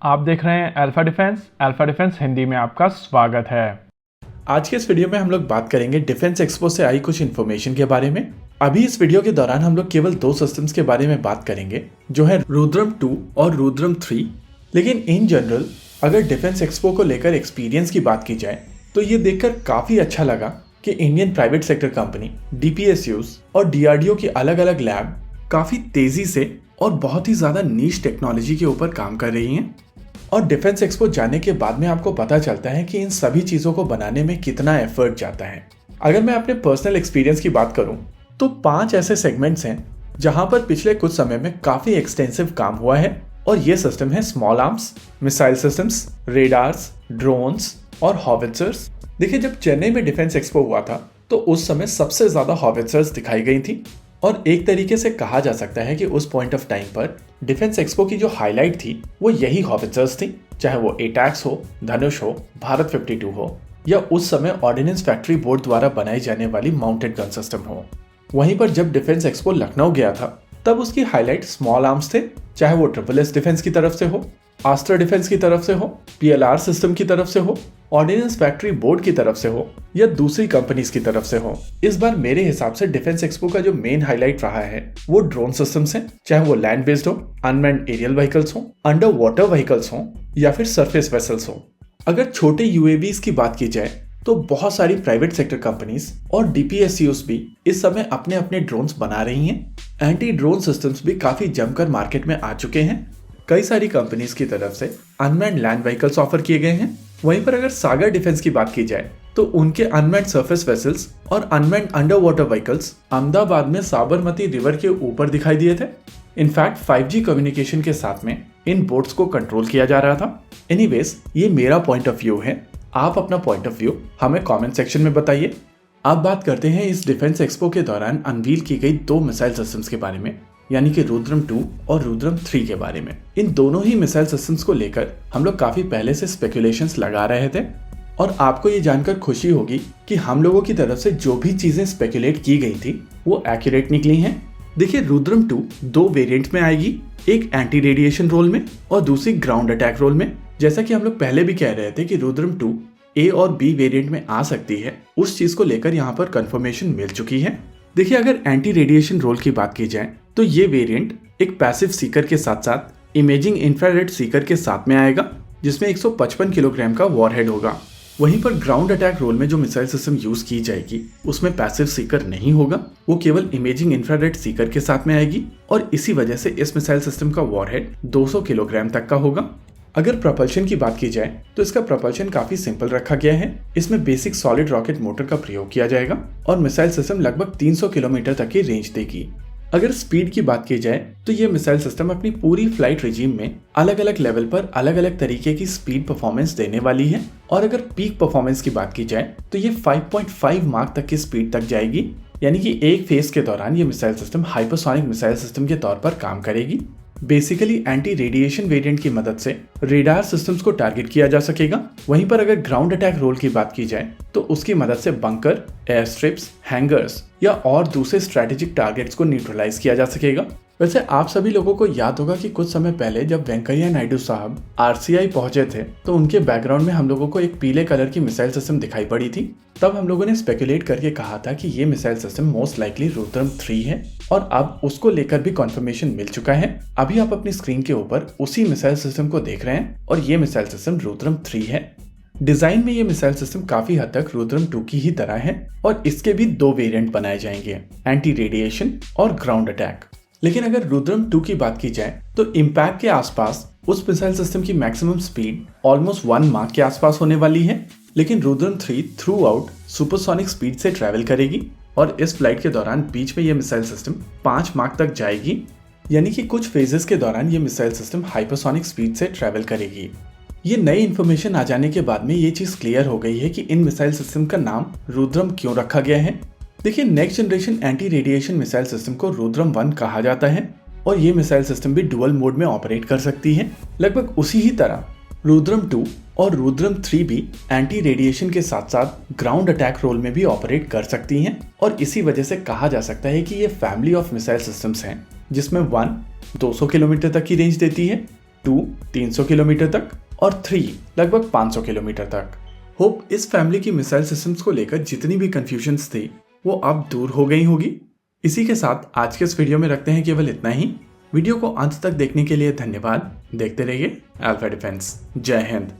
आप देख रहे हैं अल्फा डिफेंस हिंदी में आपका स्वागत है। आज के इस वीडियो में हम लोग बात करेंगे डिफेंस एक्सपो से आई कुछ इन्फॉर्मेशन के बारे में। अभी इस वीडियो के दौरान हम लोग केवल दो सिस्टम्स के बारे में बात करेंगे, जो है रुद्रम 2 और रुद्रम 3। लेकिन इन जनरल अगर डिफेंस एक्सपो को लेकर एक्सपीरियंस की बात की जाए तो ये देखकर काफी अच्छा लगा कि Indian private sector company DPSUs और DRDO की अलग अलग लैब काफी तेजी से और बहुत ही ज्यादा नीश टेक्नोलॉजी के ऊपर काम कर रही हैं। और डिफेंस एक्सपो जाने के बाद में आपको पता चलता है कि इन सभी चीज़ों को बनाने में कितना एफर्ट जाता है। अगर मैं अपने पर्सनल एक्सपीरियंस की बात करूं तो 5 ऐसे सेगमेंट्स हैं जहां पर पिछले कुछ समय में काफ़ी एक्सटेंसिव काम हुआ है, और ये सिस्टम है small arms, missile systems, radars, drones और हॉविट्जर्स। देखिए, जब चेन्नई में डिफेंस एक्सपो हुआ था तो उस समय सबसे ज़्यादा हॉविट्जर्स दिखाई गई थी, और एक तरीके से कहा जा सकता है कि उस पॉइंट ऑफ टाइम पर डिफेंस एक्सपो की जो हाईलाइट थी वो यही हॉविट्जर्स थी, चाहे वो एटैक्स हो, धनुष हो, भारत 52 हो, या उस समय ऑर्डिनेंस फैक्ट्री बोर्ड द्वारा बनाई जाने वाली माउंटेड गन सिस्टम हो। वहीं पर जब डिफेंस एक्सपो लखनऊ गया था तब उसकी हाईलाइट स्मॉल आर्म्स थे, चाहे वो SSS डिफेंस की तरफ से हो, आस्ट्रा डिफेंस की तरफ से हो, PLR सिस्टम की तरफ से हो, ऑर्डिनेंस फैक्ट्री बोर्ड की तरफ से हो, या दूसरी कंपनीज की तरफ से हो। इस बार मेरे हिसाब से डिफेंस एक्सपो का जो मेन हाईलाइट रहा है वो ड्रोन सिस्टम्स हैं, चाहे वो लैंड बेस्ड हो, अनमैन्ड एरियल व्हीकल्स हो, अंडर वाटर व्हीकल्स हो, या फिर सरफेस वेसल्स हो। अगर छोटे UAVs की बात की जाए तो बहुत सारी प्राइवेट सेक्टर कंपनीज और DPSUs भी इस समय अपने अपने ड्रोन्स बना रही हैं। एंटी ड्रोन सिस्टम्स भी काफी जमकर मार्केट में आ चुके हैं। कई सारी कंपनीज की तरफ से अनमैन्ड लैंड व्हीकल्स ऑफर किए गए हैं। वहीं पर अगर सागर डिफेंस की बात की जाए तो उनके अनमैन्ड सरफेस वेसल्स और unmanned under water vehicles Ahmedabad में साबरमती रिवर के ऊपर दिखाई दिए थे। इनफैक्ट 5G कम्युनिकेशन के साथ में इन बोट्स को कंट्रोल किया जा रहा था। एनीवेज, ये मेरा पॉइंट ऑफ व्यू है। आप अपना पॉइंट ऑफ व्यू हमें कमेंट सेक्शन में बताइए। अब बात करते हैं इस डिफेंस एक्सपो के दौरान अनवील की गई 2 मिसाइल सिस्टम्स के बारे में, यानी कि रुद्रम 2 और रुद्रम 3 के बारे में। इन दोनों ही मिसाइल सिस्टम्स को लेकर हम लोग काफी पहले से स्पेकुलेशंस लगा रहे थे, और आपको ये जानकर खुशी होगी कि हम लोगों की तरफ से जो भी चीजें स्पेकुलेट की गई थी वो एक्यूरेट निकली हैं। देखिए, रुद्रम 2 2 वेरिएंट में आएगी, एक एंटी रेडिएशन रोल में और दूसरी ग्राउंड अटैक रोल में। जैसा कि हम लोग पहले भी कह रहे थे कि रुद्रम 2 A और B वेरिएंट में आ सकती है, उस चीज को लेकर यहाँ पर कंफर्मेशन मिल चुकी है। देखिए, अगर एंटी रेडिएशन रोल की बात की जाए तो ये वेरिएंट एक पैसिव सीकर के साथ साथ इमेजिंग इंफ्रारेड सीकर के साथ में आएगा, जिसमें 155 किलोग्राम का वॉरहेड होगा। वहीं पर ग्राउंड अटैक रोल में जो मिसाइल सिस्टम यूज की जाएगी उसमें पैसिव सीकर नहीं होगा, वो केवल इमेजिंग इंफ्रारेड सीकर के साथ में आएगी, और इसी वजह से इस मिसाइल सिस्टम का वॉरहेड 200 किलोग्राम तक का होगा। अगर प्रपल्शन की बात की जाए तो इसका प्रपल्शन काफी सिंपल रखा गया है। इसमें बेसिक सॉलिड रॉकेट मोटर का प्रयोग किया जाएगा और मिसाइल सिस्टम लगभग 300 किलोमीटर तक की रेंज देगी। अगर स्पीड की बात की जाए तो ये मिसाइल सिस्टम अपनी पूरी फ्लाइट रिजीम में अलग अलग लेवल पर अलग अलग तरीके की स्पीड परफॉर्मेंस देने वाली है। और अगर पीक परफॉर्मेंस की बात की जाए तो ये 5.5 माक तक की स्पीड तक जाएगी, यानी कि एक फेज के दौरान ये missile system hypersonic missile system के तौर पर काम करेगी। बेसिकली एंटी रेडिएशन वेरिएंट की मदद से रेडार सिस्टम्स को टारगेट किया जा सकेगा। वहीं पर अगर ग्राउंड अटैक रोल की बात की जाए तो उसकी मदद से बंकर, एयर स्ट्रिप्स, हैंगर्स या और दूसरे स्ट्रेटेजिक टारगेट्स को न्यूट्रलाइज किया जा सकेगा। वैसे आप सभी लोगों को याद होगा कि कुछ समय पहले जब वेंकैया नायडू साहब RCI पहुंचे थे तो उनके बैकग्राउंड में हम लोगों को एक पीले कलर की मिसाइल सिस्टम दिखाई पड़ी थी। तब हम लोगों ने स्पेकुलेट करके कहा था कि ये missile system most likely Rudram 3 है, और अब उसको लेकर भी कंफर्मेशन मिल चुका है। अभी आप अपनी स्क्रीन के ऊपर उसी मिसाइल सिस्टम को देख रहे हैं, और ये मिसाइल सिस्टम रुद्रम 3 है। डिजाइन में ये मिसाइल सिस्टम काफी हद तक रुद्रम 2 की ही तरह है, और इसके भी 2 वेरिएंट बनाए जाएंगे, एंटी रेडिएशन और ग्राउंड अटैक। लेकिन अगर रुद्रम 2 की बात की जाए तो इम्पैक्ट के आसपास उस मिसाइल सिस्टम की मैक्सिमम स्पीड ऑलमोस्ट 1 माक के आसपास होने वाली है, लेकिन Rudram 3 through out supersonic speed से ट्रैवल करेगी, और इस फ्लाइट के दौरान बीच में ये मिसाइल सिस्टम 5 माक तक जाएगी, यानी कि कुछ फेजेस के दौरान ये मिसाइल सिस्टम हाइपरसोनिक स्पीड से ट्रैवल करेगी। ये नई इन्फॉर्मेशन आ जाने के बाद में ये चीज क्लियर हो गई है कि इन मिसाइल सिस्टम का नाम रुद्रम क्यों रखा गया है। देखिए, next generation anti radiation missile system को रुद्रम 1 कहा जाता है, और ये मिसाइल सिस्टम भी डुअल मोड में ऑपरेट कर सकती है। लगभग उसी ही तरह रुद्रम 2 और रुद्रम 3 भी एंटी रेडिएशन के साथ साथ ग्राउंड अटैक रोल में भी ऑपरेट कर सकती हैं, और इसी वजह से कहा जा सकता है कि ये फैमिली ऑफ मिसाइल सिस्टम्स हैं, जिसमें 1 200 किलोमीटर तक की रेंज देती है, 2 300 किलोमीटर तक और 3 लगभग 500 किलोमीटर तक। होप इस फैमिली की मिसाइल सिस्टम्स को लेकर जितनी भी कंफ्यूजन्स थी वो अब दूर हो गई होगी। इसी के साथ आज के इस वीडियो में रखते हैं केवल इतना ही। वीडियो को अंत तक देखने के लिए धन्यवाद। देखते रहिए अल्फा डिफेंस। जय हिंद।